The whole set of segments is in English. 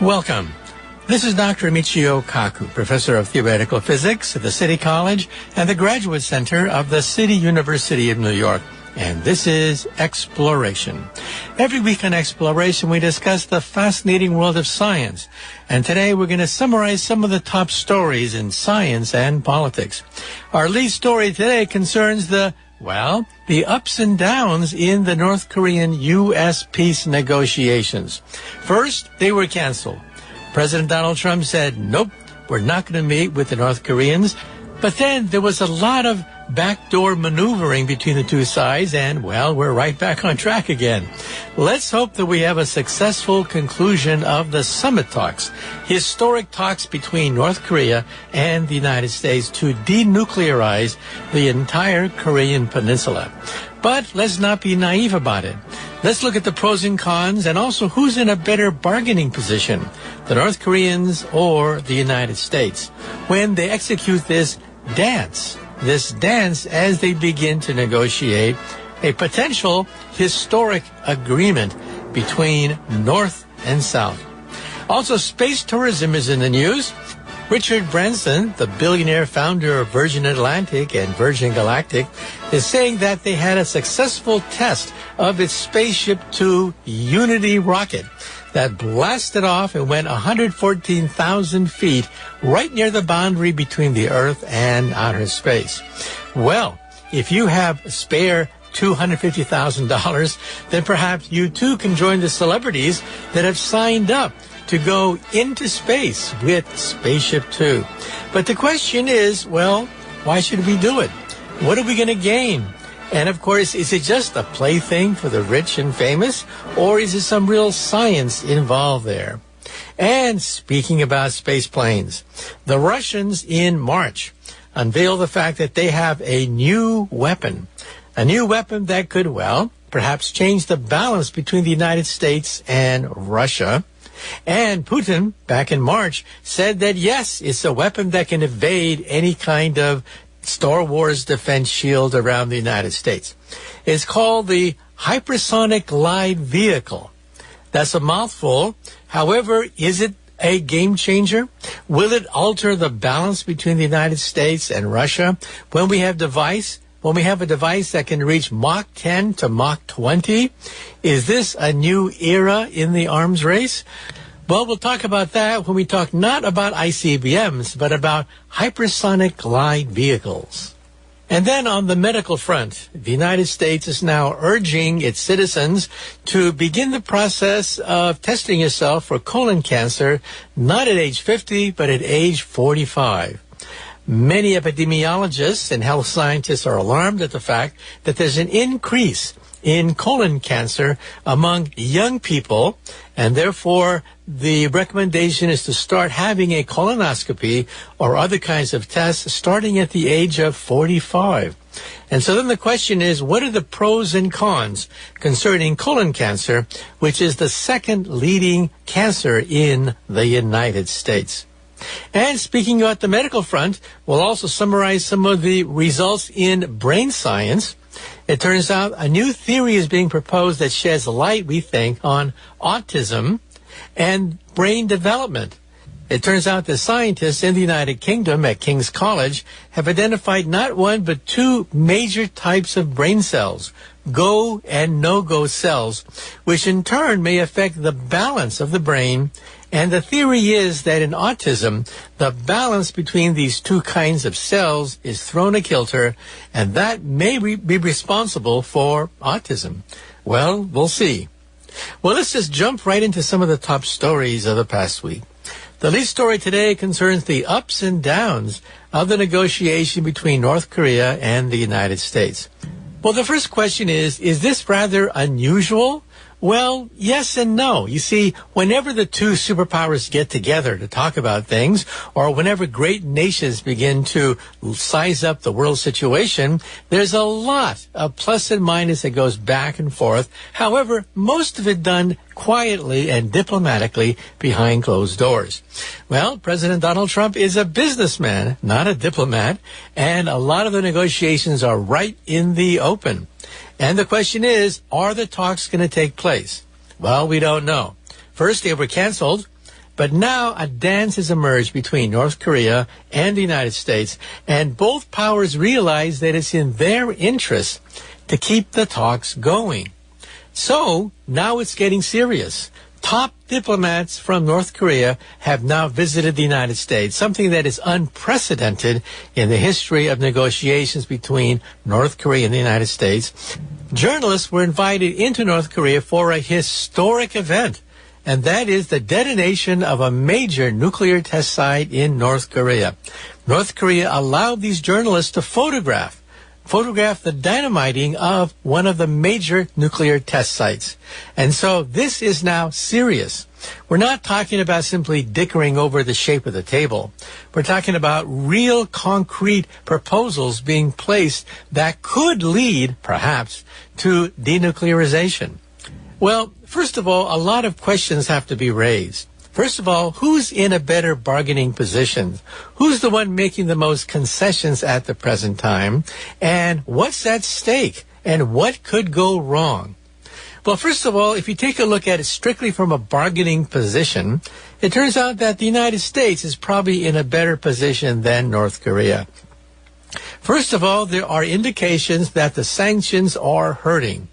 Welcome. This is Dr. Michio Kaku, Professor of Theoretical Physics at the City College and the Graduate Center of the City University of New York. And this is Exploration. Every week on Exploration, we discuss the fascinating world of science. And today we're going to summarize some of the top stories in science and politics. Our lead story today concerns the ups and downs in the North Korean-U.S. peace negotiations. First, they were canceled. President Donald Trump said, nope, we're not going to meet with the North Koreans. But then there was a lot of backdoor maneuvering between the two sides, and, we're right back on track again. Let's hope that we have a successful conclusion of the summit talks, historic talks between North Korea and the United States to denuclearize the entire Korean peninsula. But let's not be naive about it. Let's look at the pros and cons and also who's in a better bargaining position, the North Koreans or the United States, when they execute this dance as they begin to negotiate a potential historic agreement between North and South. Also, space tourism is in the news. Richard Branson, the billionaire founder of Virgin Atlantic and Virgin Galactic, is saying that they had a successful test of its Spaceship Two Unity rocket that blasted off and went 114,000 feet right near the boundary between the Earth and outer space. Well, if you have spare $250,000, then perhaps you too can join the celebrities that have signed up to go into space with Spaceship Two. But the question is, why should we do it? What are we going to gain? And of course, is it just a plaything for the rich and famous, or is it some real science involved there? And speaking about space planes, the Russians in March unveiled the fact that they have a new weapon that could, perhaps change the balance between the United States and Russia. And Putin, back in March, said that, yes, it's a weapon that can evade any kind of Star Wars defense shield around the United States. It's called the Hypersonic Glide Vehicle. That's a mouthful. However, is it a game changer? Will it alter the balance between the United States and Russia when we have a device that can reach Mach 10 to Mach 20? Is this a new era in the arms race? Well, we'll talk about that when we talk not about ICBMs, but about hypersonic glide vehicles. And then on the medical front, the United States is now urging its citizens to begin the process of testing yourself for colon cancer, not at age 50, but at age 45. Many epidemiologists and health scientists are alarmed at the fact that there's an increase in colon cancer among young people, and therefore the recommendation is to start having a colonoscopy or other kinds of tests starting at the age of 45. And so then the question is, what are the pros and cons concerning colon cancer, which is the second leading cancer in the United States? And speaking about the medical front, we'll also summarize some of the results in brain science. It turns out a new theory is being proposed that sheds light, we think, on autism and brain development. It turns out that scientists in the United Kingdom at King's College have identified not one but two major types of brain cells, go and no-go cells, which in turn may affect the balance of the brain. And the theory is that in autism, the balance between these two kinds of cells is thrown a kilter, and that may be responsible for autism. Well, we'll see. Well, let's just jump right into some of the top stories of the past week. The lead story today concerns the ups and downs of the negotiation between North Korea and the United States. Well, the first question is this rather unusual? Well, yes and no. You see, whenever the two superpowers get together to talk about things, or whenever great nations begin to size up the world situation, there's a lot of plus and minus that goes back and forth. However, most of it done quietly and diplomatically behind closed doors. Well, President Donald Trump is a businessman, not a diplomat, and a lot of the negotiations are right in the open. And the question is, are the talks going to take place? Well, we don't know. First, they were canceled. But now a dance has emerged between North Korea and the United States, and both powers realize that it's in their interest to keep the talks going. So now it's getting serious. Top diplomats from North Korea have now visited the United States, something that is unprecedented in the history of negotiations between North Korea and the United States. Journalists were invited into North Korea for a historic event, and that is the detonation of a major nuclear test site in North Korea. North Korea allowed these journalists to photograph the dynamiting of one of the major nuclear test sites. And so this is now serious. We're not talking about simply dickering over the shape of the table. We're talking about real concrete proposals being placed that could lead, perhaps, to denuclearization. Well, first of all, a lot of questions have to be raised. First of all, who's in a better bargaining position? Who's the one making the most concessions at the present time? And what's at stake? And what could go wrong? Well, first of all, if you take a look at it strictly from a bargaining position, it turns out that the United States is probably in a better position than North Korea. First of all, there are indications that the sanctions are hurting.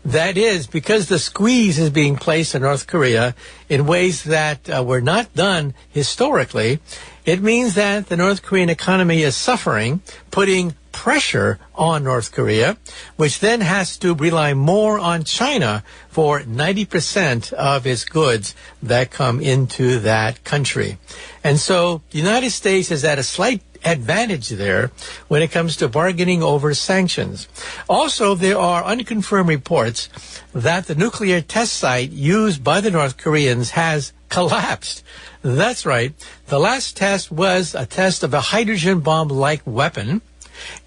That is, because the squeeze is being placed on North Korea in ways that were not done historically, it means that the North Korean economy is suffering, putting pressure on North Korea, which then has to rely more on China for 90% of its goods that come into that country. And so the United States is at a slight advantage there when it comes to bargaining over sanctions. Also, there are unconfirmed reports that the nuclear test site used by the North Koreans has collapsed. That's right. The last test was a test of a hydrogen bomb-like weapon,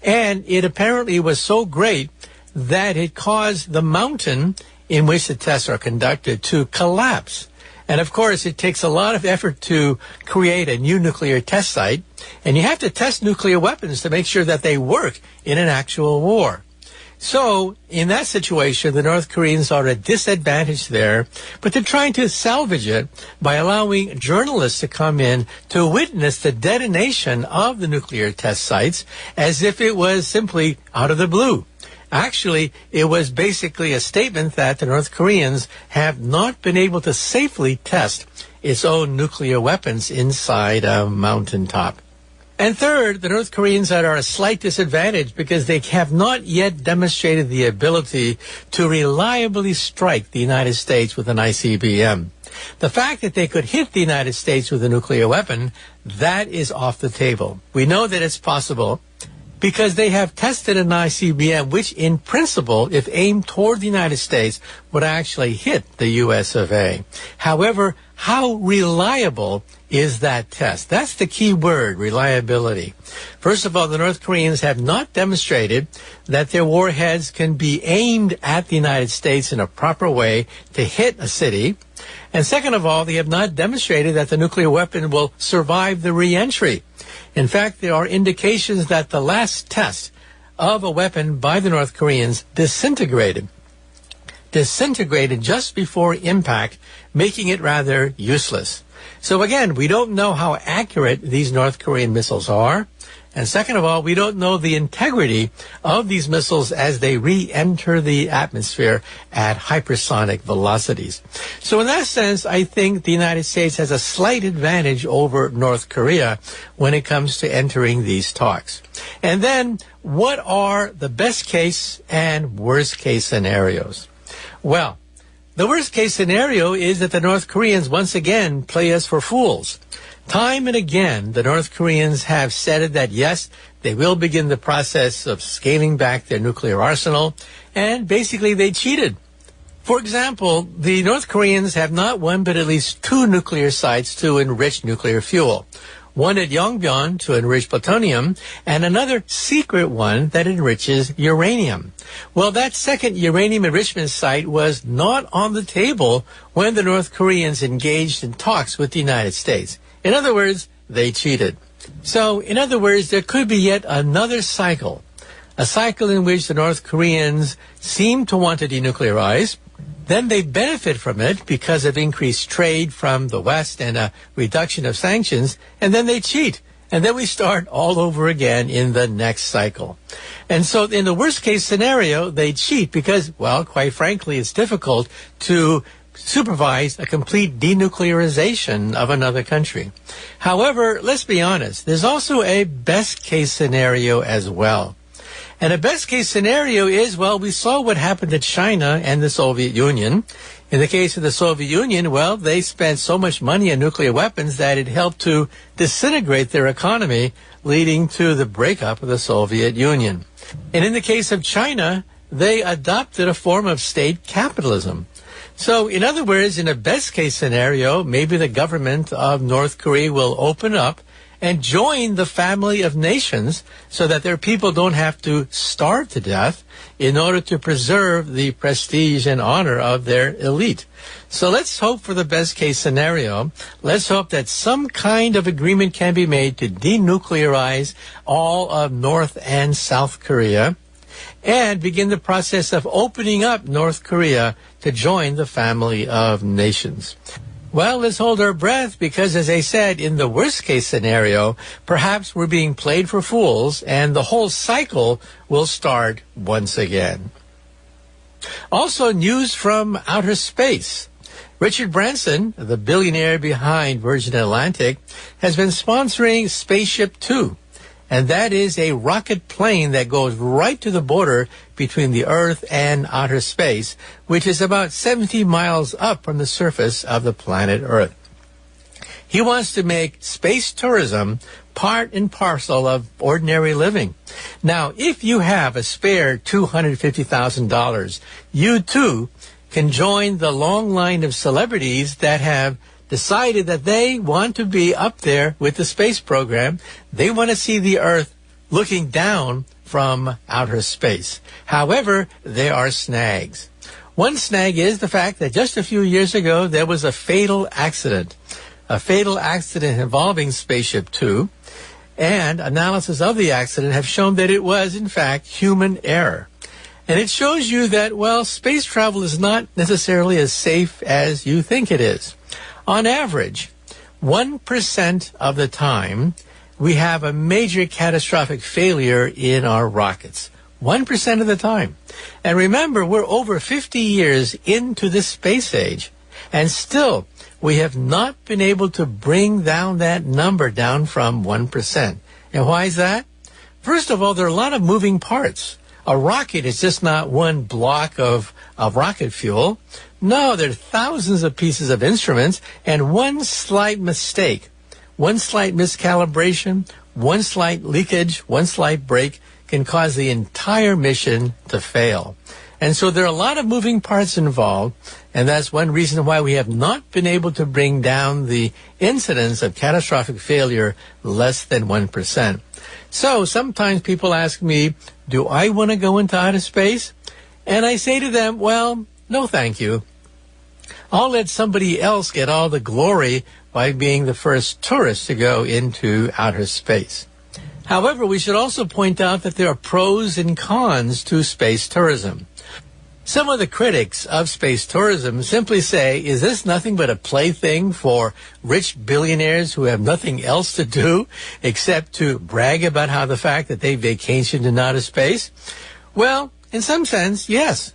and it apparently was so great that it caused the mountain in which the tests are conducted to collapse. And of course, it takes a lot of effort to create a new nuclear test site, and you have to test nuclear weapons to make sure that they work in an actual war. So, in that situation, the North Koreans are at a disadvantage there, but they're trying to salvage it by allowing journalists to come in to witness the detonation of the nuclear test sites as if it was simply out of the blue. Actually, it was basically a statement that the North Koreans have not been able to safely test its own nuclear weapons inside a mountaintop. And third, the North Koreans are at a slight disadvantage because they have not yet demonstrated the ability to reliably strike the United States with an ICBM. The fact that they could hit the United States with a nuclear weapon, that is off the table. We know that it's possible because they have tested an ICBM, which in principle, if aimed toward the United States, would actually hit the US of A. However, how reliable is that test? That's the key word, reliability. First of all, the North Koreans have not demonstrated that their warheads can be aimed at the United States in a proper way to hit a city. And second of all, they have not demonstrated that the nuclear weapon will survive the re-entry. In fact, there are indications that the last test of a weapon by the North Koreans disintegrated just before impact, making it rather useless. So again, we don't know how accurate these North Korean missiles are. And second of all, we don't know the integrity of these missiles as they re-enter the atmosphere at hypersonic velocities. So in that sense, I think the United States has a slight advantage over North Korea when it comes to entering these talks. And then, what are the best case and worst case scenarios? Well, the worst case scenario is that the North Koreans once again play us for fools. Time and again, the North Koreans have said that, yes, they will begin the process of scaling back their nuclear arsenal, and basically they cheated. For example, the North Koreans have not one but at least 2 nuclear sites to enrich nuclear fuel. One at Yongbyon to enrich plutonium, and another secret one that enriches uranium. Well, that second uranium enrichment site was not on the table when the North Koreans engaged in talks with the United States. In other words, they cheated. So, in other words, there could be yet another cycle, a cycle in which the North Koreans seem to want to denuclearize, Then they benefit from it because of increased trade from the West and a reduction of sanctions, and then they cheat. And then we start all over again in the next cycle. And so in the worst case scenario, they cheat because, well, quite frankly, it's difficult to supervise a complete denuclearization of another country. However, let's be honest, there's also a best case scenario as well. And a best case scenario is, well, we saw what happened to China and the Soviet Union. In the case of the Soviet Union, well, they spent so much money on nuclear weapons that it helped to disintegrate their economy, leading to the breakup of the Soviet Union. And in the case of China, they adopted a form of state capitalism. So, in other words, in a best case scenario, maybe the government of North Korea will open up and join the family of nations so that their people don't have to starve to death in order to preserve the prestige and honor of their elite. So let's hope for the best case scenario. Let's hope that some kind of agreement can be made to denuclearize all of North and South Korea and begin the process of opening up North Korea to join the family of nations. Well, let's hold our breath because, as I said, in the worst-case scenario, perhaps we're being played for fools and the whole cycle will start once again. Also, news from outer space. Richard Branson, the billionaire behind Virgin Atlantic, has been sponsoring Spaceship Two. And that is a rocket plane that goes right to the border between the Earth and outer space, which is about 70 miles up from the surface of the planet Earth. He wants to make space tourism part and parcel of ordinary living. Now, if you have a spare $250,000, you too can join the long line of celebrities that have decided that they want to be up there with the space program. They want to see the Earth looking down from outer space. However, there are snags. One snag is the fact that just a few years ago, there was a fatal accident involving Spaceship Two, and analysis of the accident have shown that it was, in fact, human error. And it shows you that, well, space travel is not necessarily as safe as you think it is. On average, 1% of the time, we have a major catastrophic failure in our rockets. 1% of the time. And remember, we're over 50 years into the space age, and still, we have not been able to bring down that number down from 1%. And why is that? First of all, there are a lot of moving parts. A rocket is just not one block of rocket fuel. No, there are thousands of pieces of instruments, and one slight mistake, one slight miscalibration, one slight leakage, one slight break can cause the entire mission to fail. And so there are a lot of moving parts involved, and that's one reason why we have not been able to bring down the incidence of catastrophic failure less than 1%. So sometimes people ask me, do I want to go into outer space? And I say to them, well, no thank you. I'll let somebody else get all the glory by being the first tourist to go into outer space. However, we should also point out that there are pros and cons to space tourism. Some of the critics of space tourism simply say, is this nothing but a plaything for rich billionaires who have nothing else to do except to brag about how the fact that they vacationed in outer space? Well, in some sense, yes.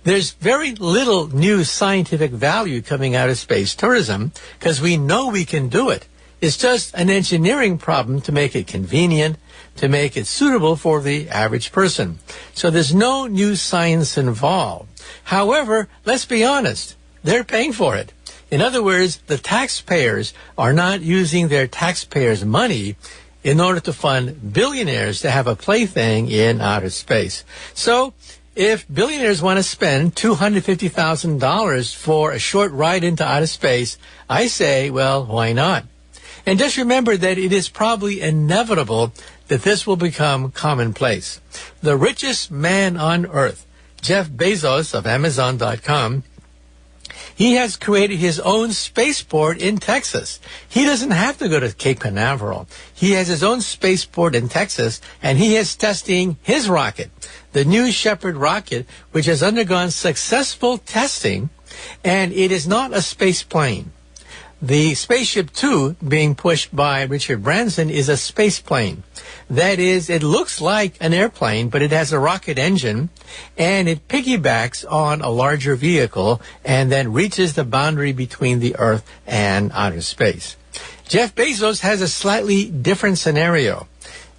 There's very little new scientific value coming out of space tourism because we know we can do it. It's just an engineering problem to make it convenient, to make it suitable for the average person. So there's no new science involved. However, let's be honest, they're paying for it. In other words, the taxpayers are not using their taxpayers' money in order to fund billionaires to have a plaything in outer space. So if billionaires want to spend $250,000 for a short ride into outer space, I say, well, why not? And just remember that it is probably inevitable that this will become commonplace. The richest man on earth, Jeff Bezos of Amazon.com, He has created his own spaceport in Texas. He doesn't have to go to Cape Canaveral. He has his own spaceport in Texas, and he is testing his rocket, the New Shepard rocket, which has undergone successful testing, and it is not a space plane. The Spaceship Two, being pushed by Richard Branson, is a space plane. That is, it looks like an airplane, but it has a rocket engine, and it piggybacks on a larger vehicle and then reaches the boundary between the Earth and outer space. Jeff Bezos has a slightly different scenario.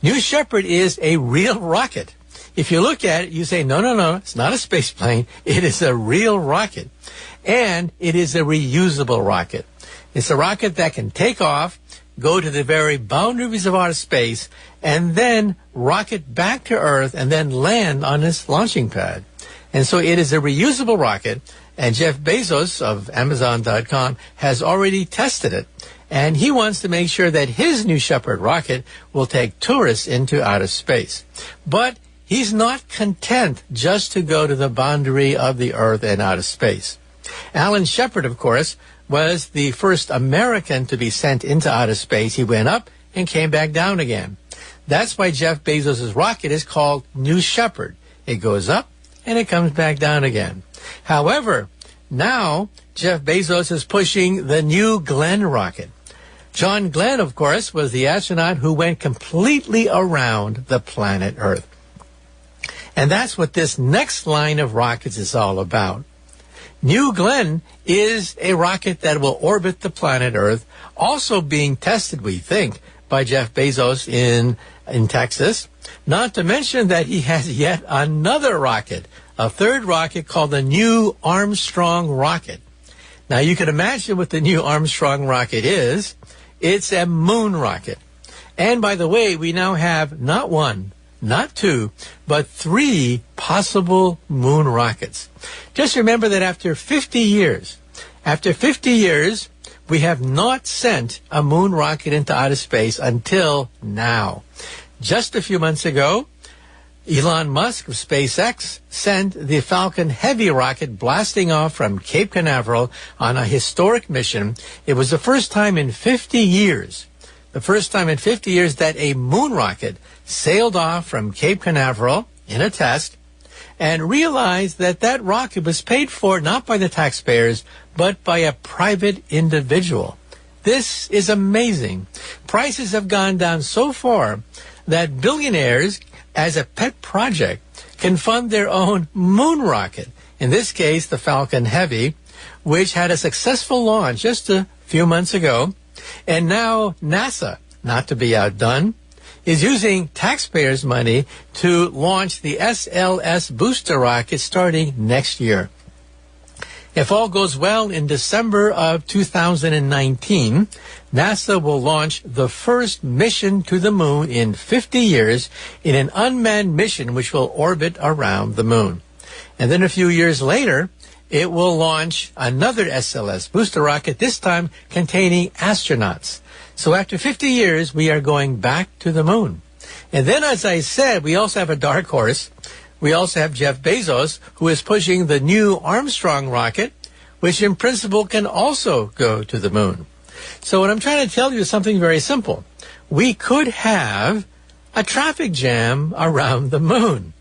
New Shepard is a real rocket. If you look at it, you say, no, it's not a space plane. It is a real rocket, and it is a reusable rocket. It's a rocket that can take off, go to the very boundaries of outer space, and then rocket back to Earth and then land on its launching pad. And so it is a reusable rocket, and Jeff Bezos of Amazon.com has already tested it, and he wants to make sure that his New Shepard rocket will take tourists into outer space. But he's not content just to go to the boundary of the Earth and outer space. Alan Shepard, of course, was the first American to be sent into outer space. He went up and came back down again. That's why Jeff Bezos' rocket is called New Shepard. It goes up and it comes back down again. However, now Jeff Bezos is pushing the New Glenn rocket. John Glenn, of course, was the astronaut who went completely around the planet Earth. And that's what this next line of rockets is all about. New Glenn is a rocket that will orbit the planet Earth, also being tested, we think, by Jeff Bezos in Texas. Not to mention that he has yet another rocket, a third rocket called the New Armstrong rocket. Now, you can imagine what the New Armstrong rocket is. It's a moon rocket. And by the way, we now have not one, not two, but three possible moon rockets. Just remember that after 50 years, we have not sent a moon rocket into outer space until now. Just a few months ago, Elon Musk of SpaceX sent the Falcon Heavy rocket blasting off from Cape Canaveral on a historic mission. It was the first time in 50 years that a moon rocket sailed off from Cape Canaveral in a test and realized that that rocket was paid for not by the taxpayers, but by a private individual. This is amazing. Prices have gone down so far that billionaires, as a pet project, can fund their own moon rocket. In this case, the Falcon Heavy, which had a successful launch just a few months ago. And now NASA, not to be outdone, is using taxpayers' money to launch the SLS booster rocket starting next year. If all goes well, in December of 2019, NASA will launch the first mission to the moon in 50 years in an unmanned mission which will orbit around the moon. And then a few years later, it will launch another SLS booster rocket, this time containing astronauts. So after 50 years, we are going back to the moon. And then, as I said, we also have a dark horse. We also have Jeff Bezos, who is pushing the New Armstrong rocket, which in principle can also go to the moon. So what I'm trying to tell you is something very simple. We could have a traffic jam around the moon.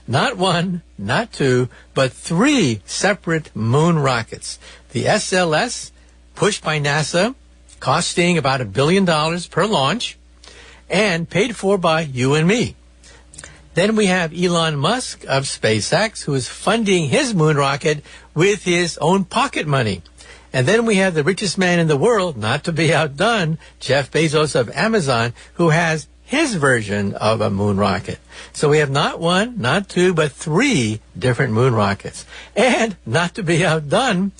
Not one, not two, but three separate moon rockets. The SLS, pushed by NASA, costing about $1 billion per launch, and paid for by you and me. Then we have Elon Musk of SpaceX, who is funding his moon rocket with his own pocket money. And then we have the richest man in the world, not to be outdone, Jeff Bezos of Amazon, who has his version of a moon rocket. So we have not one, not two, but three different moon rockets. And not to be outdone,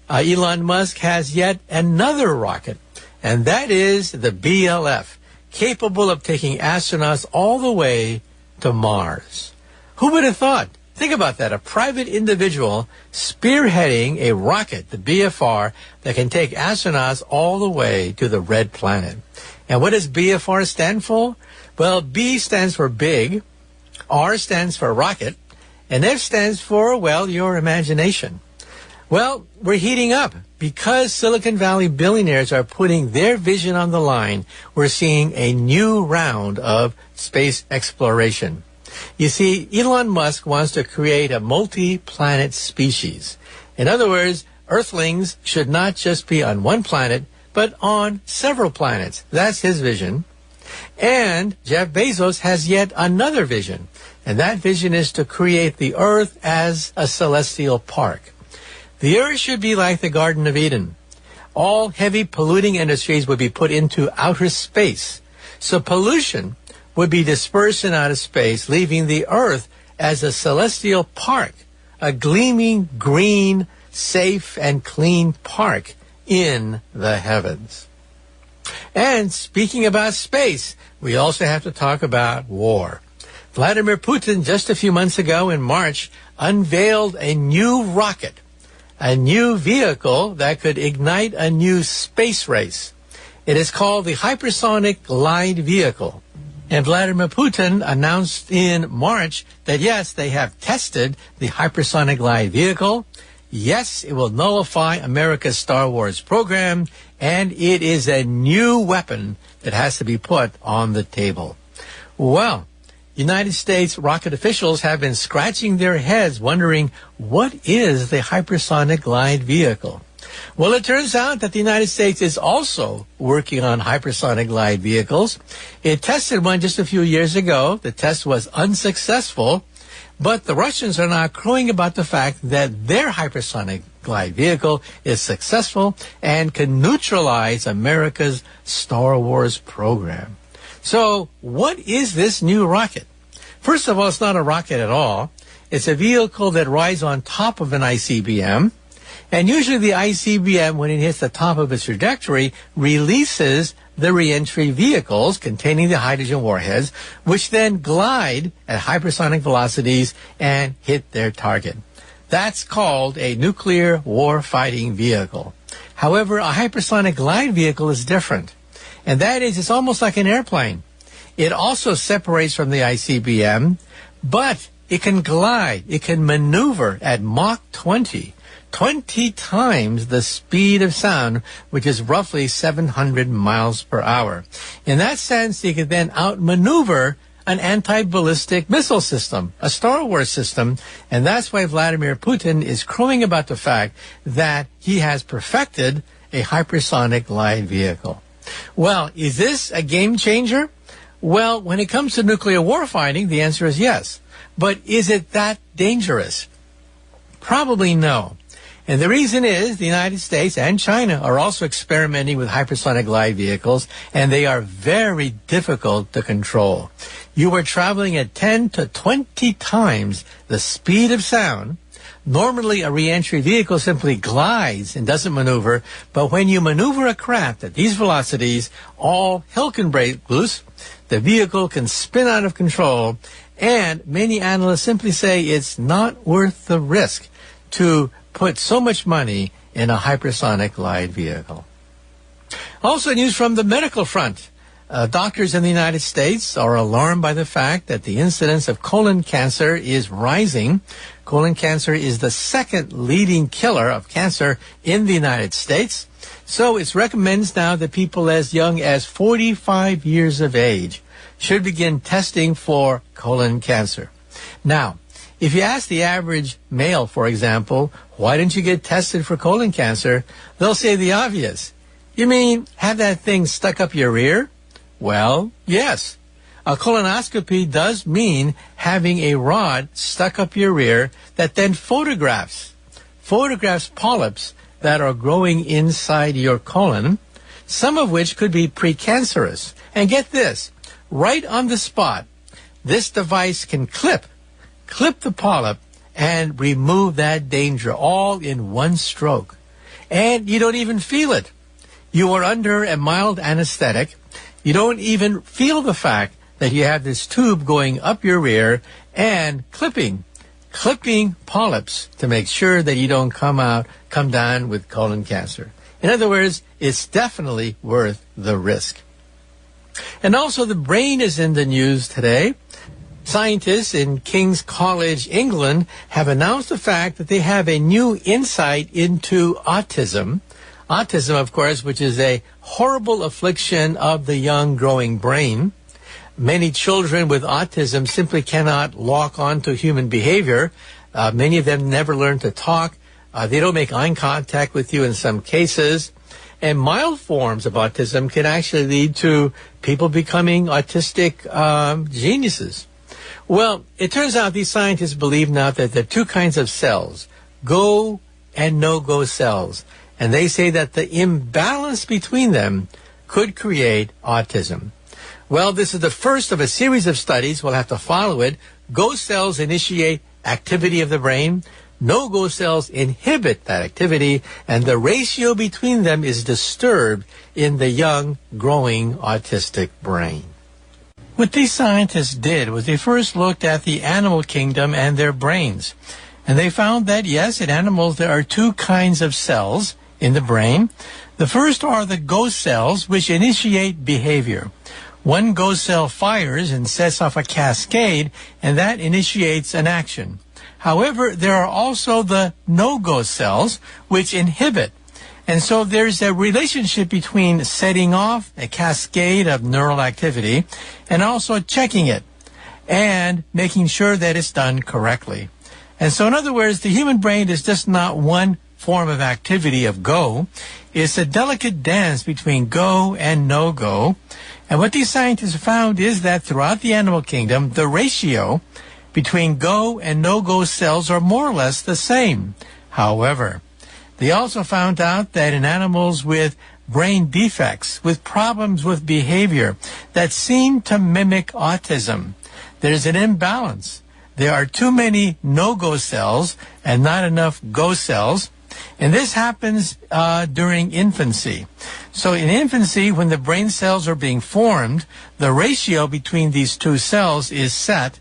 Elon Musk has yet another rocket, and that is the BLF, capable of taking astronauts all the way to Mars. Who would have thought? Think about that, a private individual spearheading a rocket, the BFR, that can take astronauts all the way to the red planet. And what does BFR stand for? Well, B stands for big, R stands for rocket, and F stands for, well, your imagination. Well, we're heating up. Because Silicon Valley billionaires are putting their vision on the line, we're seeing a new round of space exploration. You see, Elon Musk wants to create a multi-planet species. In other words, Earthlings should not just be on one planet, but on several planets. That's his vision. And Jeff Bezos has yet another vision. And that vision is to create the Earth as a celestial park. The Earth should be like the Garden of Eden. All heavy polluting industries would be put into outer space. So pollution would be dispersed in outer space, leaving the Earth as a celestial park, a gleaming, green, safe, and clean park in the heavens. And speaking about space, we also have to talk about war. Vladimir Putin, just a few months ago in March, unveiled a new rocket, a new vehicle that could ignite a new space race. It is called the Hypersonic Glide Vehicle. And Vladimir Putin announced in March that, yes, they have tested the Hypersonic Glide Vehicle. Yes, it will nullify America's Star Wars program, and it is a new weapon that has to be put on the table. Well, United States rocket officials have been scratching their heads wondering, what is the Hypersonic Glide Vehicle? Well, it turns out that the United States is also working on hypersonic glide vehicles. It tested one just a few years ago. The test was unsuccessful, but the Russians are now crowing about the fact that their hypersonic glide vehicle is successful and can neutralize America's Star Wars program. So what is this new rocket? First of all, it's not a rocket at all. It's a vehicle that rides on top of an ICBM. And usually the ICBM, when it hits the top of its trajectory, releases the reentry vehicles containing the hydrogen warheads, which then glide at hypersonic velocities and hit their target. That's called a nuclear war-fighting vehicle. However, a hypersonic glide vehicle is different. And that is, it's almost like an airplane. It also separates from the ICBM, but it can glide, it can maneuver at Mach 20 times the speed of sound, which is roughly 700 miles per hour. In that sense, it can then outmaneuver an anti-ballistic missile system, a Star Wars system, and that's why Vladimir Putin is crowing about the fact that he has perfected a hypersonic glide vehicle. Well, is this a game changer? Well, when it comes to nuclear warfighting, the answer is yes. But is it that dangerous? Probably no. And the reason is the United States and China are also experimenting with hypersonic glide vehicles, and they are very difficult to control. You are traveling at 10 to 20 times the speed of sound. Normally, a reentry vehicle simply glides and doesn't maneuver, but when you maneuver a craft at these velocities, all hell can break loose. The vehicle can spin out of control, and many analysts simply say it's not worth the risk to put so much money in a hypersonic glide vehicle. Also, news from the medical front. Doctors in the United States are alarmed by the fact that the incidence of colon cancer is rising. Colon cancer is the second leading killer of cancer in the United States. So it recommends now that people as young as 45 years of age should begin testing for colon cancer. Now, if you ask the average male, for example, why didn't you get tested for colon cancer? They'll say the obvious. You mean have that thing stuck up your ear? Well, yes. A colonoscopy does mean having a rod stuck up your ear that then photographs polyps that are growing inside your colon, some of which could be precancerous. And get this, right on the spot, this device can clip the polyp and remove that danger all in one stroke. And you don't even feel it. You are under a mild anesthetic. You don't even feel the fact that you have this tube going up your rear and clipping polyps to make sure that you don't come down with colon cancer. In other words, it's definitely worth the risk. And also the brain is in the news today. Scientists in King's College, England, have announced the fact that they have a new insight into autism. Autism, of course, which is a horrible affliction of the young growing brain. Many children with autism simply cannot lock on to human behavior. Many of them never learn to talk. They don't make eye contact with you in some cases. And mild forms of autism can actually lead to people becoming autistic geniuses. Well, it turns out these scientists believe now that there are two kinds of cells, go and no-go cells. And they say that the imbalance between them could create autism. Well, this is the first of a series of studies. We'll have to follow it. Go cells initiate activity of the brain. No-go cells inhibit that activity, and the ratio between them is disturbed in the young, growing autistic brain. What these scientists did was they first looked at the animal kingdom and their brains. And they found that, yes, in animals there are two kinds of cells in the brain. The first are the go cells, which initiate behavior. One go cell fires and sets off a cascade, and that initiates an action. However, there are also the no-go cells, which inhibit. And so there's a relationship between setting off a cascade of neural activity and also checking it and making sure that it's done correctly. And so in other words, the human brain is just not one form of activity of go. It's a delicate dance between go and no-go. And what these scientists found is that throughout the animal kingdom, the ratio between go and no-go cells are more or less the same. However, they also found out that in animals with brain defects, with problems with behavior that seem to mimic autism, there's an imbalance. There are too many no-go cells and not enough go cells. And this happens during infancy. So in infancy, when the brain cells are being formed, the ratio between these two cells is set.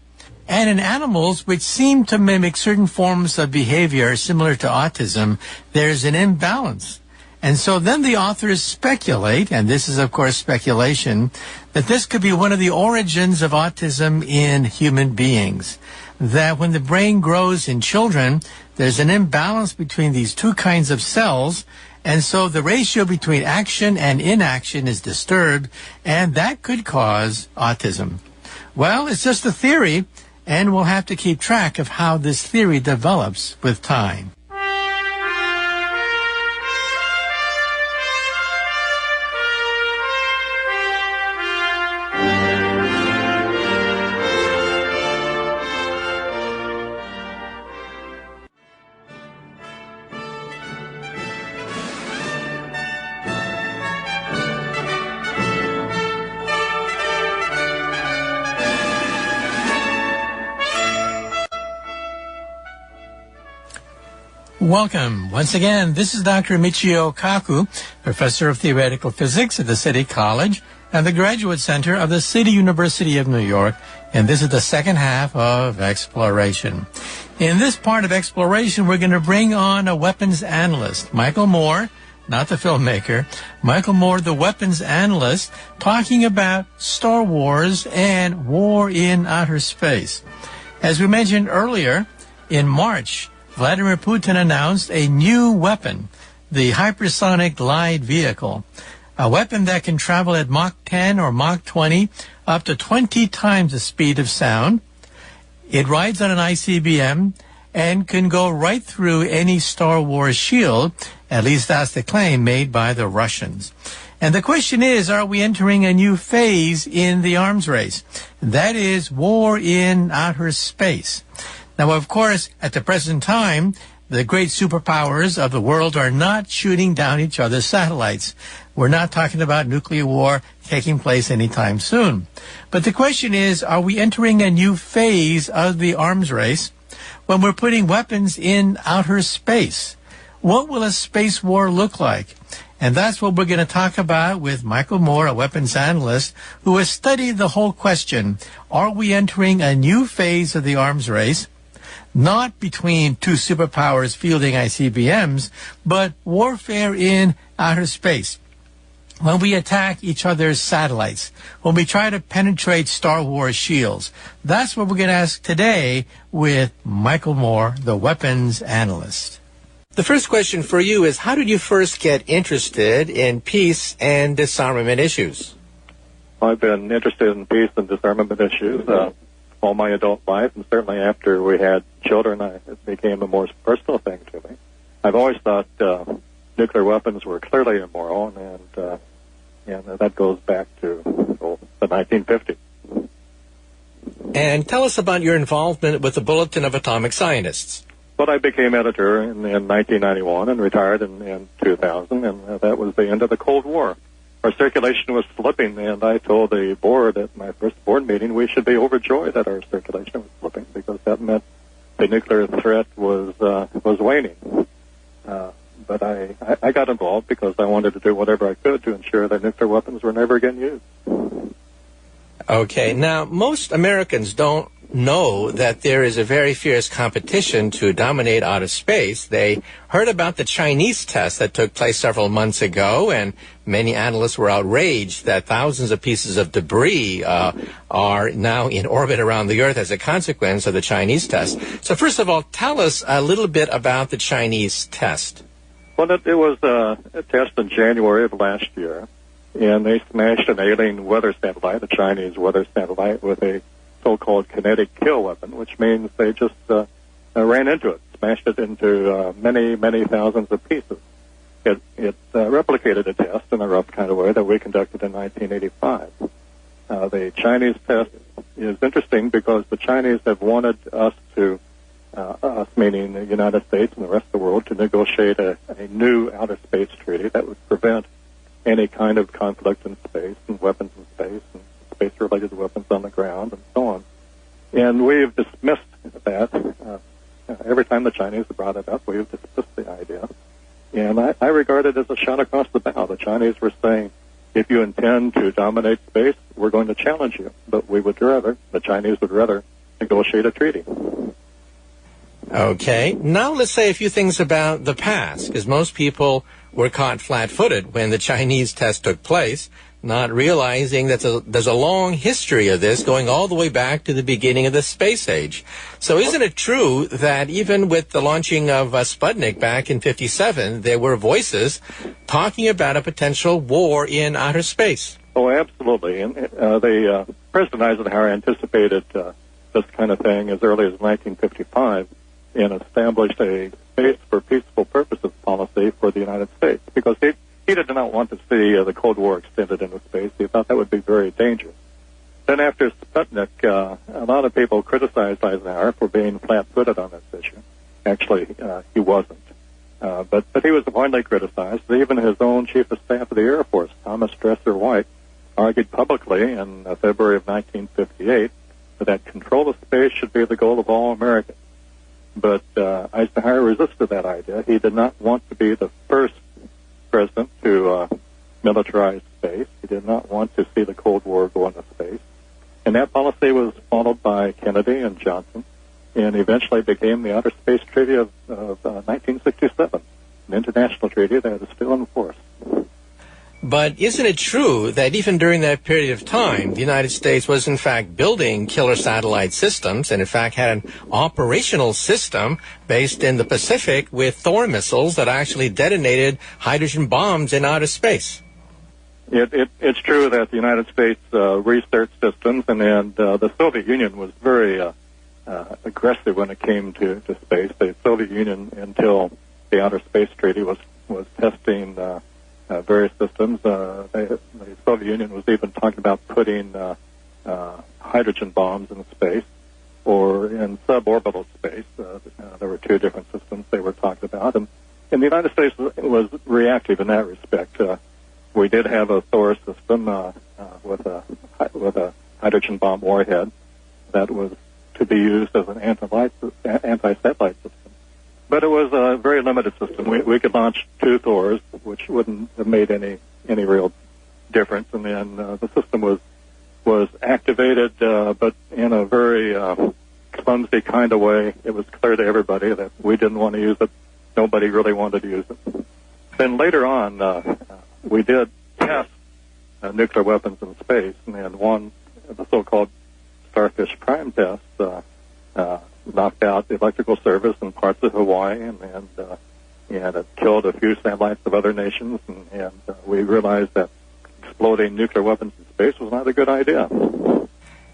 And in animals which seem to mimic certain forms of behavior similar to autism, there's an imbalance. And so then the authors speculate, and this is of course speculation, that this could be one of the origins of autism in human beings. That when the brain grows in children, there's an imbalance between these two kinds of cells, and so the ratio between action and inaction is disturbed, and that could cause autism. Well, it's just a theory, and we'll have to keep track of how this theory develops with time. Welcome. Once again, this is Dr. Michio Kaku, Professor of Theoretical Physics at the City College and the Graduate Center of the City University of New York, and this is the second half of Exploration. In this part of Exploration, we're going to bring on a weapons analyst, Michael Moore, not the filmmaker, Michael Moore, the weapons analyst, talking about Star Wars and war in outer space. As we mentioned earlier, in March, Vladimir Putin announced a new weapon, the hypersonic glide vehicle, a weapon that can travel at Mach 10 or Mach 20, up to 20 times the speed of sound. It rides on an ICBM and can go right through any Star Wars shield, at least that's the claim made by the Russians. And the question is, are we entering a new phase in the arms race? That is, war in outer space. Now, of course, at the present time, the great superpowers of the world are not shooting down each other's satellites. We're not talking about nuclear war taking place anytime soon. But the question is, are we entering a new phase of the arms race when we're putting weapons in outer space? What will a space war look like? And that's what we're going to talk about with Michael Moore, a weapons analyst, who has studied the whole question. Are we entering a new phase of the arms race? Not between two superpowers fielding ICBMs, but warfare in outer space. when we attack each other's satellites, when we try to penetrate Star Wars shields? That's what we're going to ask today with Michael Moore, the weapons analyst. The first question for you is, how did you first get interested in peace and disarmament issues? I've been interested in peace and disarmament issues all my adult life, and certainly after we had children, it became a more personal thing to me. I've always thought nuclear weapons were clearly immoral, and that goes back to the 1950s. And tell us about your involvement with the Bulletin of Atomic Scientists. Well, I became editor in 1991 and retired in 2000, and that was the end of the Cold War. Our circulation was slipping, and I told the board at my first board meeting we should be overjoyed that our circulation was slipping, because that meant the nuclear threat was waning. But I got involved because I wanted to do whatever I could to ensure that nuclear weapons were never again used. Okay. Now, most Americans don't know that there is a very fierce competition to dominate outer space. They heard about the Chinese test that took place several months ago, and many analysts were outraged that thousands of pieces of debris are now in orbit around the Earth as a consequence of the Chinese test. So first of all, tell us a little bit about the Chinese test. Well, it was a test in January of last year, and they smashed an alien weather satellite, a Chinese weather satellite, with a so-called kinetic kill weapon, which means they just ran into it, smashed it into many thousands of pieces. It replicated a test in a rough kind of way that we conducted in 1985. The Chinese test is interesting because the Chinese have wanted us to, us meaning the United States and the rest of the world, to negotiate a new outer space treaty that would prevent any kind of conflict in space and weapons in space and space-related weapons on the ground and so on. And we've dismissed that. Every time the Chinese have brought it up, we've dismissed the idea. And I regard it as a shot across the bow. The Chinese were saying, if you intend to dominate space, we're going to challenge you. But the Chinese would rather negotiate a treaty. Okay. Now let's say a few things about the past, because most people were caught flat-footed when the Chinese test took place, not realizing that there's a long history of this going all the way back to the beginning of the space age. So isn't it true that even with the launching of Sputnik back in 1957, there were voices talking about a potential war in outer space? Oh, absolutely. And President Eisenhower anticipated this kind of thing as early as 1955 and established a space for peaceful purposes policy for the United States, because he did not want to see the Cold War extended into space. He thought that would be very dangerous. Then after Sputnik, a lot of people criticized Eisenhower for being flat-footed on this issue. Actually, he wasn't. But he was widely criticized. Even his own Chief of Staff of the Air Force, Thomas Dresser White, argued publicly in February of 1958 that control of space should be the goal of all Americans. But Eisenhower resisted that idea. He did not want to be the first president to militarize space. He did not want to see the Cold War go into space. And that policy was followed by Kennedy and Johnson, and eventually became the Outer Space Treaty of 1967, an international treaty that is still in force. But isn't it true that even during that period of time, the United States was in fact building killer satellite systems, and in fact had an operational system based in the Pacific with Thor missiles that actually detonated hydrogen bombs in outer space? It's true that the United States research systems, and the Soviet Union was very aggressive when it came to space. The Soviet Union, until the Outer Space Treaty, was testing various systems. The Soviet Union was even talking about putting hydrogen bombs in space or in suborbital space. There were two different systems they were talking about. And the United States was reactive in that respect. We did have a Thor system with a hydrogen bomb warhead that was to be used as an anti-satellite system. But it was a very limited system. We could launch two Thors, which wouldn't have made any real difference. And then the system was activated, but in a very clumsy kind of way. It was clear to everybody that we didn't want to use it. Nobody really wanted to use it. Then later on, we did test nuclear weapons in space, and one, the so-called Starfish Prime test, knocked out the electrical service in parts of Hawaii, and it killed a few satellites of other nations, and we realized that exploding nuclear weapons in space was not a good idea.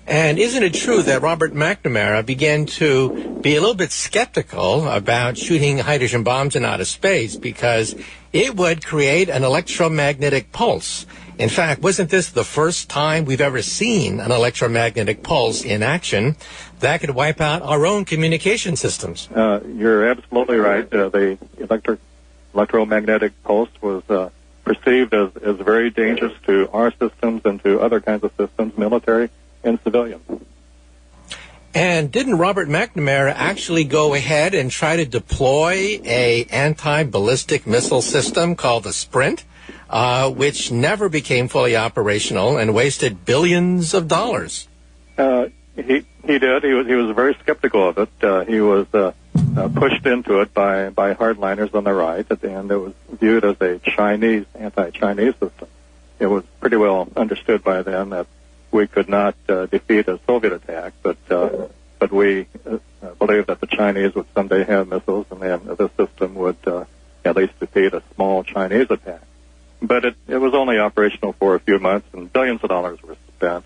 And isn't it true that Robert McNamara began to be a little bit skeptical about shooting hydrogen bombs in outer space because it would create an electromagnetic pulse? In fact, wasn't this the first time we've ever seen an electromagnetic pulse in action that could wipe out our own communication systems? You're absolutely right. The electromagnetic pulse was perceived as very dangerous to our systems and to other kinds of systems, military and civilian. And didn't Robert McNamara actually go ahead and try to deploy a anti-ballistic missile system called the Sprint, which never became fully operational and wasted billions of dollars? He did. He was very skeptical of it. He was pushed into it by hardliners on the right, and it was viewed as a anti-Chinese system. It was pretty well understood by then that we could not defeat a Soviet attack, but we believed that the Chinese would someday have missiles, and then this system would at least defeat a small Chinese attack. But it was only operational for a few months, and billions of dollars were spent.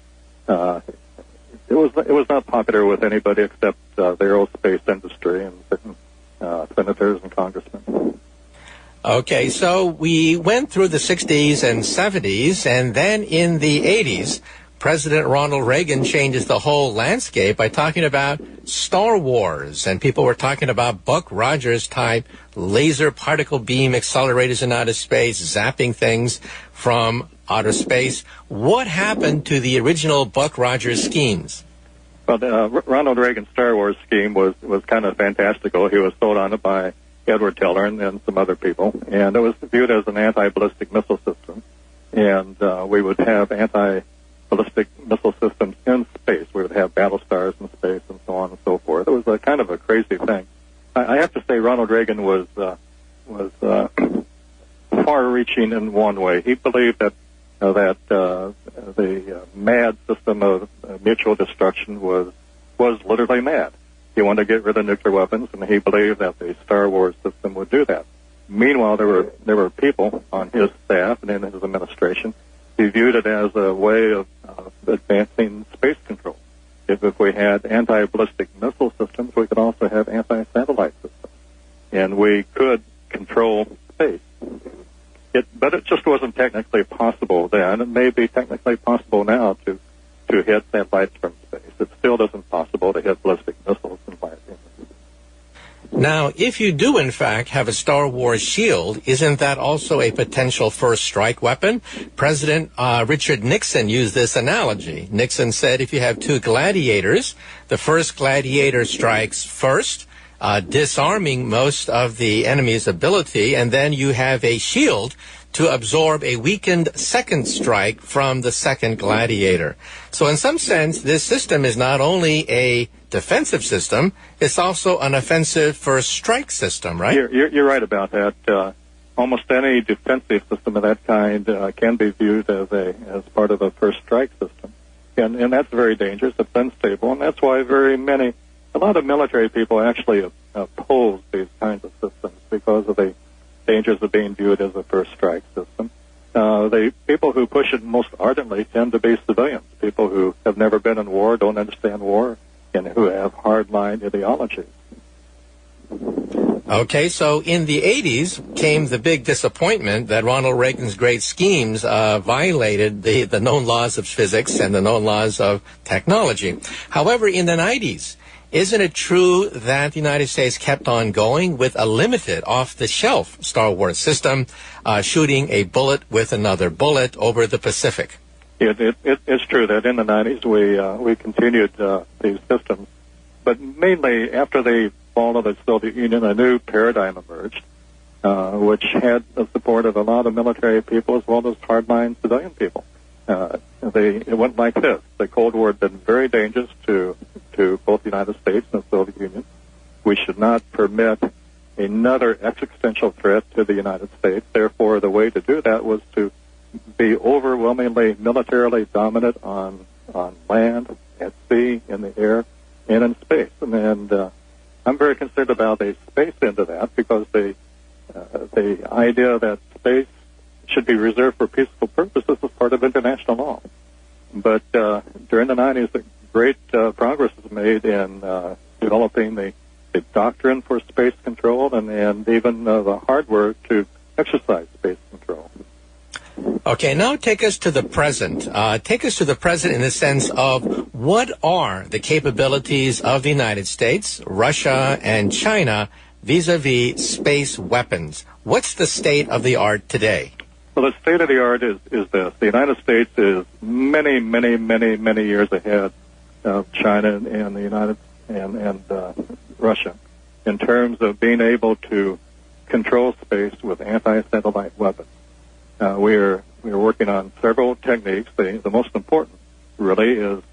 It was not popular with anybody except the aerospace industry and certain senators and congressmen. Okay, so we went through the 60s and 70s, and then in the 80s, President Ronald Reagan changes the whole landscape by talking about Star Wars, and people were talking about Buck Rogers-type laser particle beam accelerators in outer space, zapping things from outer space. What happened to the original Buck Rogers schemes? Well, Ronald Reagan's Star Wars scheme was kind of fantastical. He was sold on it by Edward Teller and some other people, and it was viewed as an anti-ballistic missile system, and we would have anti-ballistic missile systems in space. We would have battle stars in space and so on and so forth. It was a kind of a crazy thing. I have to say Ronald Reagan was far-reaching in one way. He believed that the mad system of mutual destruction was literally mad. He wanted to get rid of nuclear weapons, and he believed that the Star Wars system would do that. Meanwhile, there were people on his staff and in his administration who viewed it as a way of advancing space control. If we had anti-ballistic missile systems, we could also have anti-satellite systems, and we could control space. But it just wasn't technically possible then. It may be technically possible now to hit satellites from space. It still isn't possible to hit ballistic missiles in my opinion. Now, if you do, in fact, have a Star Wars shield, isn't that also a potential first strike weapon? President Richard Nixon used this analogy. Nixon said if you have two gladiators, the first gladiator strikes first, disarming most of the enemy's ability, and then you have a shield to absorb a weakened second strike from the second gladiator. So in some sense, this system is not only a defensive system, it's also an offensive first strike system, right? You're right about that. Almost any defensive system of that kind can be viewed as part of a first strike system. And that's very dangerous. It's unstable, and that's why a lot of military people actually oppose these kinds of systems because of the dangers of being viewed as a first strike system. The people who push it most ardently tend to be civilians, people who have never been in war, don't understand war, and who have hardline ideologies. Okay, so in the 80s came the big disappointment that Ronald Reagan's great schemes violated the known laws of physics and the known laws of technology. However, in the 90s, isn't it true that the United States kept on going with a limited, off-the-shelf Star Wars system, shooting a bullet with another bullet over the Pacific? It's true that in the 90s we continued these systems, but mainly after the fall of the Soviet Union, a new paradigm emerged, which had the support of a lot of military people as well as hardline civilian people. It went like this. The Cold War had been very dangerous to both the United States and the Soviet Union. We should not permit another existential threat to the United States. Therefore, the way to do that was to be overwhelmingly militarily dominant on land, at sea, in the air, and in space. And I'm very concerned about the space end of that, because the idea that space should be reserved for peaceful purposes is part of international law. But during the 90s, great progress was made in developing the doctrine for space control and even the hardware to exercise space control. Okay, now take us to the present. Take us to the present in the sense of what are the capabilities of the United States, Russia, and China vis-a-vis space weapons. What's the state of the art today? Well, the state of the art is this. The United States is many, many, many, many years ahead of China and the United and Russia in terms of being able to control space with anti-satellite weapons. We're working on several techniques. The most important really is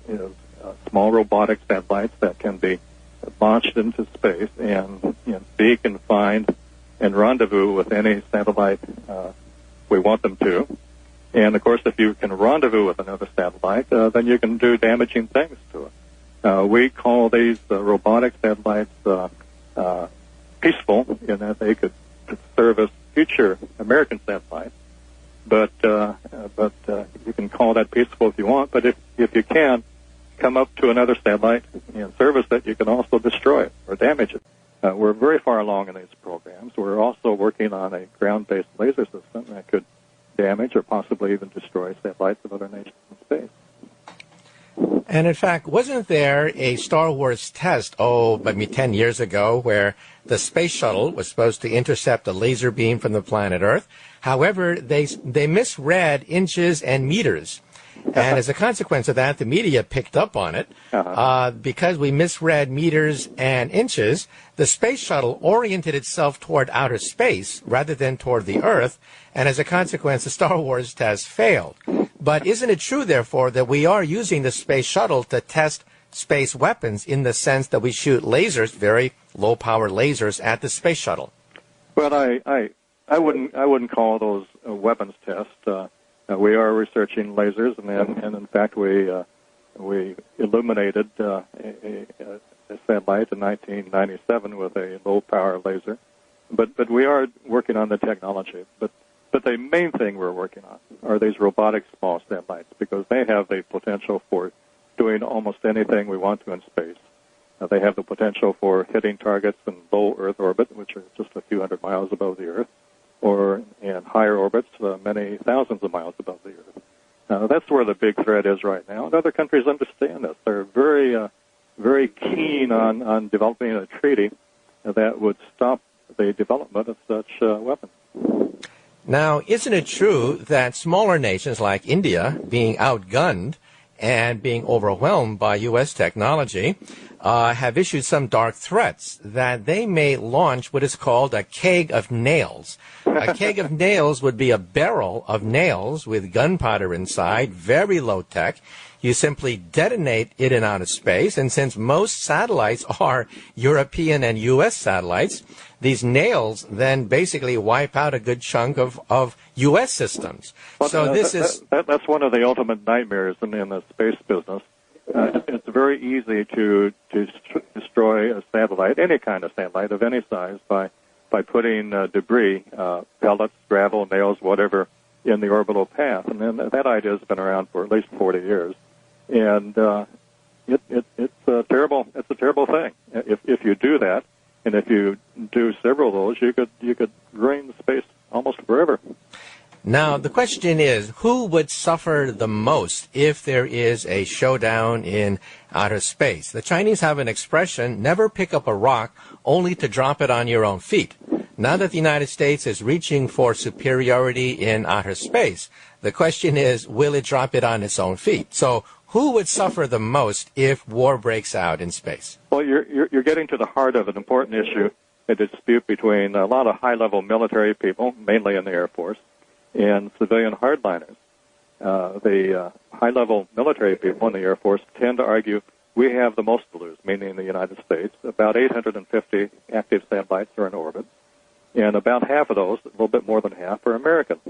small robotic satellites that can be launched into space and seek and find and rendezvous with any satellite we want them to. And, of course, if you can rendezvous with another satellite, then you can do damaging things to it. We call these robotic satellites peaceful, in that they could service future American satellites. But you can call that peaceful if you want. But if you can come up to another satellite and service it, you can also destroy it or damage it. We're very far along in these programs. We're also working on a ground-based laser system that could damage or possibly even destroy satellites of other nations in space. And in fact, wasn't there a Star Wars test, maybe 10 years ago, where the space shuttle was supposed to intercept a laser beam from the planet Earth? However, they misread inches and meters. And as a consequence of that, the media picked up on it. Because we misread meters and inches, the space shuttle oriented itself toward outer space rather than toward the Earth. And as a consequence, the Star Wars test failed. But isn't it true, therefore, that we are using the space shuttle to test space weapons in the sense that we shoot lasers, very low-power lasers, at the space shuttle? Well, I wouldn't call those weapons tests. We are researching lasers, and in fact, we illuminated a satellite in 1997 with a low-power laser. But we are working on the technology. But the main thing we're working on are these robotic small satellites, because they have the potential for doing almost anything we want to in space. They have the potential for hitting targets in low Earth orbit, which are just a few hundred miles above the Earth, or in higher orbits, many thousands of miles above the Earth. That's where the big threat is right now, and other countries understand this. They're very keen on developing a treaty that would stop the development of such weapons. Now, isn't it true that smaller nations like India, being outgunned and being overwhelmed by U.S. technology, have issued some dark threats that they may launch what is called a keg of nails? A keg of nails would be a barrel of nails with gunpowder inside, very low tech. You simply detonate it in outer space, and since most satellites are European and U.S. satellites, these nails then basically wipe out a good chunk of U.S. systems. Well, so that's one of the ultimate nightmares in the space business. It's very easy to destroy a satellite, any kind of satellite of any size, by putting debris, pellets, gravel, nails, whatever, in the orbital path. And then that idea has been around for at least 40 years. And it's a terrible thing. If you do that, and if you do several of those, you could ruin the space almost forever. Now, the question is, who would suffer the most if there is a showdown in outer space? The Chinese have an expression, never pick up a rock only to drop it on your own feet. Now that the United States is reaching for superiority in outer space, the question is, will it drop it on its own feet? So who would suffer the most if war breaks out in space? Well, you're getting to the heart of an important issue, a dispute between a lot of high-level military people, mainly in the Air Force, and civilian hardliners. The high-level military people in the Air Force tend to argue we have the most to lose, meaning the United States. About 850 active satellites are in orbit, and about half of those, a little bit more than half, are American.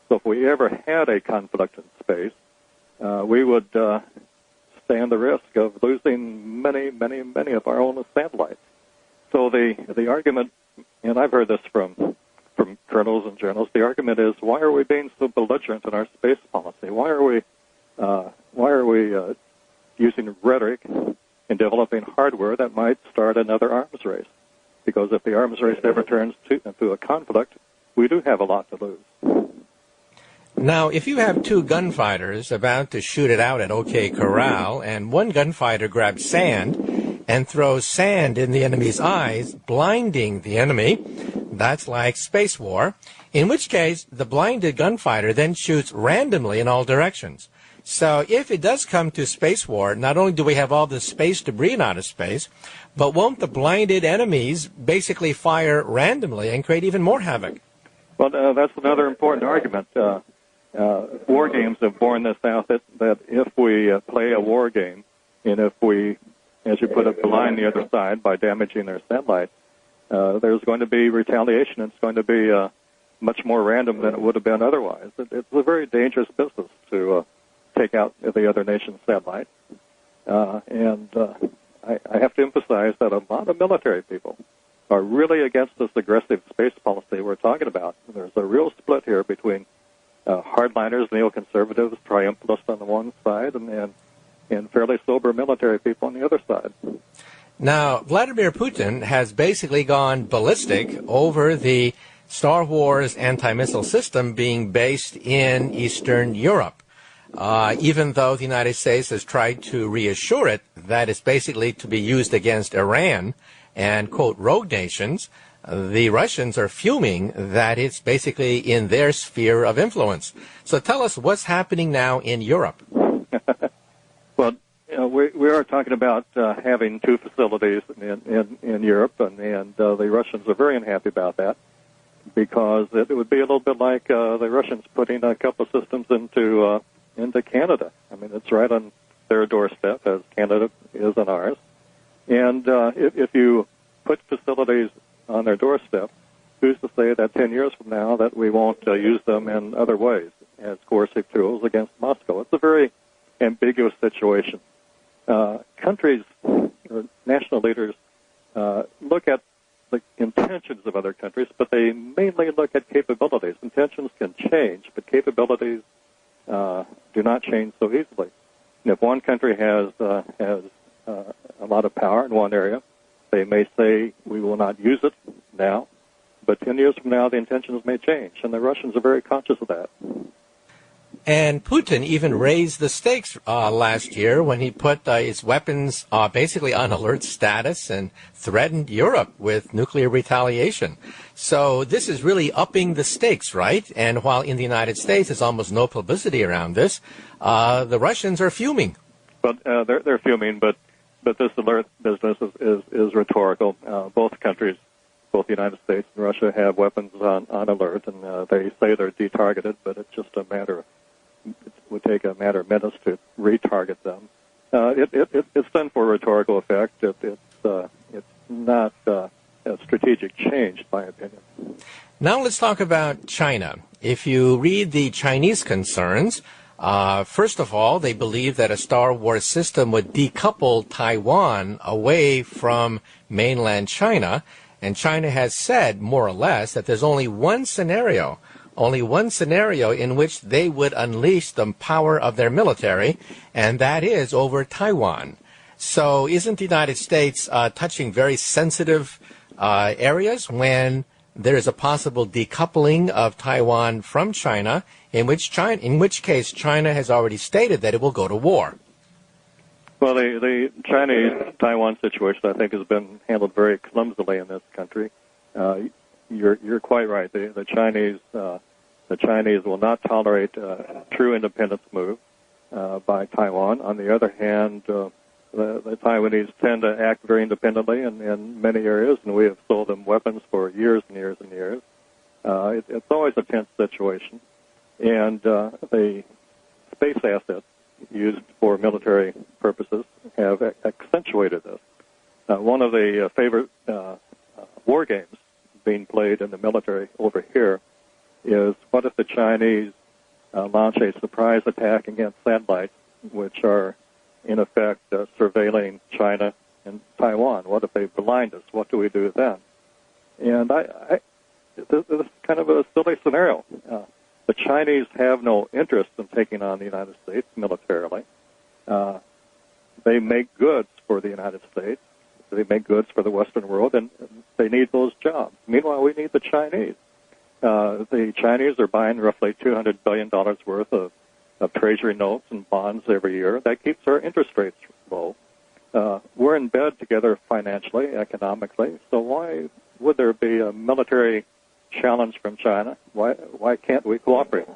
So if we ever had a conflict in space, we would stand the risk of losing many, many, many of our own satellites. So the argument, and I've heard this from colonels and generals, the argument is, why are we being so belligerent in our space policy? Why are we using rhetoric and developing hardware that might start another arms race? Because if the arms race ever turns into a conflict, we do have a lot to lose. Now, if you have two gunfighters about to shoot it out at OK Corral, and one gunfighter grabs sand and throws sand in the enemy's eyes, blinding the enemy, that's like space war, in which case the blinded gunfighter then shoots randomly in all directions. So if it does come to space war, not only do we have all the space debris in outer space, but won't the blinded enemies basically fire randomly and create even more havoc? Well, that's another important argument. War games have borne this out, that if we play a war game, and if we, as you put it, blind the other side by damaging their satellites, there's going to be retaliation. It's going to be much more random than it would have been otherwise. It's a very dangerous business to take out the other nation's satellites. And I have to emphasize that a lot of military people are really against this aggressive space policy we're talking about. There's a real split here between hardliners, neoconservatives, triumphalists on the one side, and fairly sober military people on the other side. Now, Vladimir Putin has basically gone ballistic over the Star Wars anti-missile system being based in Eastern Europe, even though the United States has tried to reassure it that it's basically to be used against Iran and, quote, rogue nations. The Russians are fuming that it's basically in their sphere of influence. So tell us what's happening now in Europe. Well, we are talking about having two facilities in Europe, and the Russians are very unhappy about that, because it would be a little bit like the Russians putting a couple of systems into Canada. I mean, it's right on their doorstep, as Canada is on ours. And if you put facilities on their doorstep, who's to say that 10 years from now that we won't use them in other ways as coercive tools against Moscow? It's a very ambiguous situation. Countries or national leaders look at the intentions of other countries, but they mainly look at capabilities. Intentions can change, but capabilities do not change so easily. And if one country has a lot of power in one area, they may say, we will not use it now, but 10 years from now, the intentions may change, and the Russians are very conscious of that. And Putin even raised the stakes last year when he put his weapons basically on alert status and threatened Europe with nuclear retaliation. So this is really upping the stakes, right? And while in the United States there's almost no publicity around this, the Russians are fuming. But they're fuming, but this alert business is rhetorical. Both countries, both the United States and Russia, have weapons on alert, and they say they're detargeted, but it's just it would take a matter of minutes to retarget them. It's done for rhetorical effect. It's not a strategic change, in my opinion. Now let's talk about China. If you read the Chinese concerns, first of all, they believe that a Star Wars system would decouple Taiwan away from mainland China, and China has said, more or less, that there's only one scenario in which they would unleash the power of their military, and that is over Taiwan. So isn't the United States touching very sensitive areas when there is a possible decoupling of Taiwan from China, in which case China has already stated that it will go to war? Well, the Chinese-Taiwan situation, I think, has been handled very clumsily in this country. You're quite right. The Chinese will not tolerate a true independence move by Taiwan. On the other hand, the Taiwanese tend to act very independently in many areas, and we have sold them weapons for years and years and years. It's always a tense situation, and the space assets used for military purposes have accentuated this. One of the favorite war games being played in the military over here is what if the Chinese launch a surprise attack against satellites, which are, in effect, surveilling China and Taiwan? What if they blind us? What do we do then? And this is kind of a silly scenario. The Chinese have no interest in taking on the United States militarily. They make goods for the United States. They make goods for the Western world, and they need those jobs. Meanwhile, we need the Chinese. The Chinese are buying roughly $200 billion worth of treasury notes and bonds every year. That keeps our interest rates low. We're in bed together financially, economically, so why would there be a military challenge from China? Why can't we cooperate?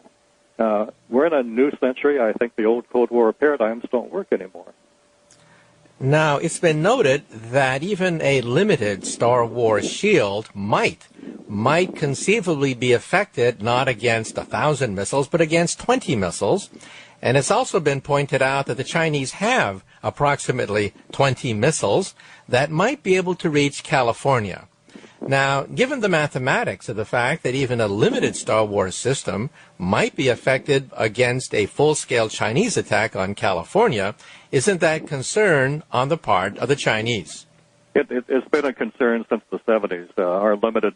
We're in a new century. I think the old Cold War paradigms don't work anymore. Now, it's been noted that even a limited Star Wars shield might conceivably be affected not against 1,000 missiles, but against 20 missiles. And it's also been pointed out that the Chinese have approximately 20 missiles that might be able to reach California. Now, given the mathematics of the fact that even a limited Star Wars system might be affected against a full-scale Chinese attack on California, isn't that concern on the part of the Chinese? It's been a concern since the 70s. Our limited,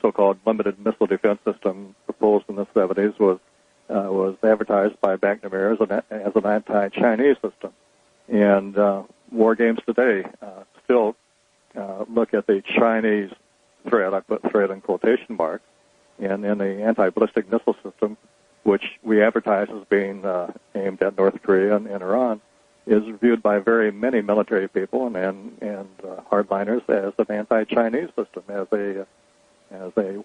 so-called limited missile defense system proposed in the 70s was advertised by McNamara as an anti-Chinese system. And war games today still look at the Chinese threat, I put threat in quotation marks, and in the anti-ballistic missile system, which we advertise as being aimed at North Korea and Iran, is viewed by very many military people and hardliners as an anti-Chinese system, as a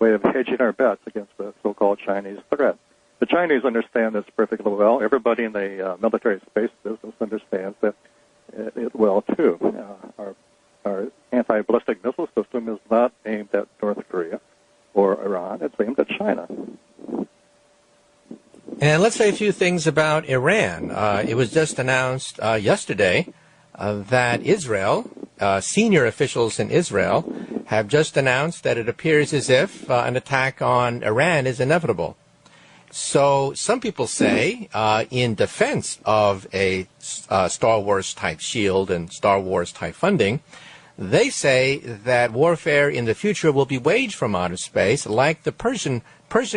way of hedging our bets against the so-called Chinese threat. The Chinese understand this perfectly well. Everybody in the military space business understands that it well, too. Our anti-ballistic missile system is not aimed at North Korea or Iran. It's aimed at China. And let's say a few things about Iran. It was just announced yesterday that Israel, senior officials in Israel, have just announced that it appears as if an attack on Iran is inevitable. So some people say, in defense of a Star Wars-type shield and Star Wars-type funding, they say that warfare in the future will be waged from outer space, like the Persian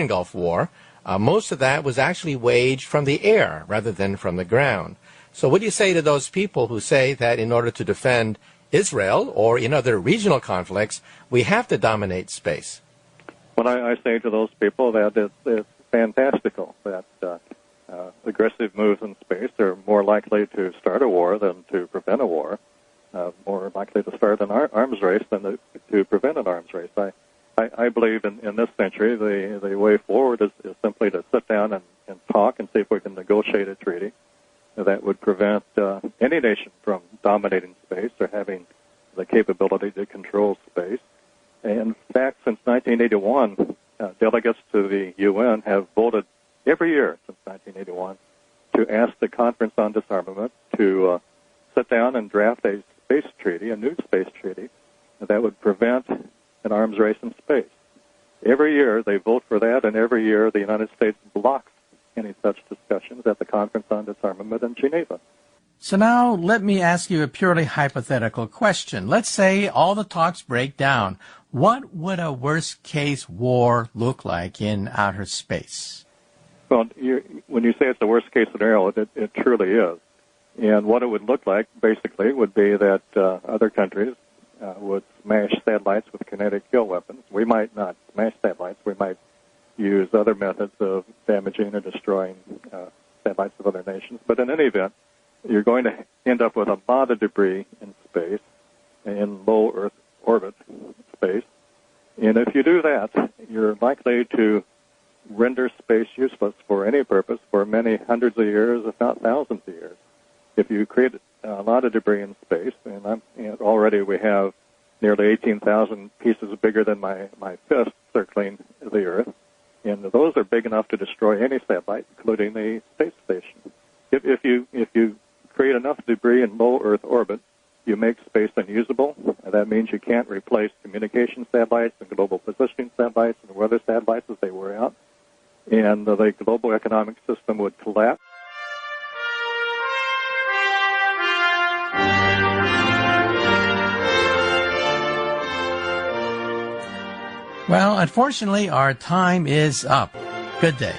Gulf War. Most of that was actually waged from the air rather than from the ground. So what do you say to those people who say that in order to defend Israel or in other regional conflicts, we have to dominate space? Well, I say to those people that it's fantastical that aggressive moves in space are more likely to start a war than to prevent a war, more likely to start an arms race than to prevent an arms race. I believe in this century the way forward is simply to sit down and talk and see if we can negotiate a treaty that would prevent any nation from dominating space or having the capability to control space. In fact, since 1981, delegates to the UN have voted every year since 1981 to ask the Conference on Disarmament to sit down and draft a space treaty, a new space treaty, that would prevent an arms race in space. Every year they vote for that, and every year the United States blocks any such discussions at the Conference on Disarmament in Geneva. So now let me ask you a purely hypothetical question. Let's say all the talks break down. What would a worst-case war look like in outer space? Well, when you say it's a worst-case scenario, it truly is. And what it would look like, basically, would be that other countries would smash satellites with kinetic kill weapons. We might not smash satellites. We might use other methods of damaging or destroying satellites of other nations. But in any event, you're going to end up with a lot of debris in space, in low Earth orbit space. And if you do that, you're likely to render space useless for any purpose for many hundreds of years, if not thousands of years. If you create a lot of debris in space, and already we have nearly 18,000 pieces bigger than my fist circling the Earth, and those are big enough to destroy any satellite, including the space station. If you create enough debris in low Earth orbit, you make space unusable. That means you can't replace communication satellites and global positioning satellites and weather satellites as they wear out. and the global economic system would collapse. Well, unfortunately, our time is up. Good day.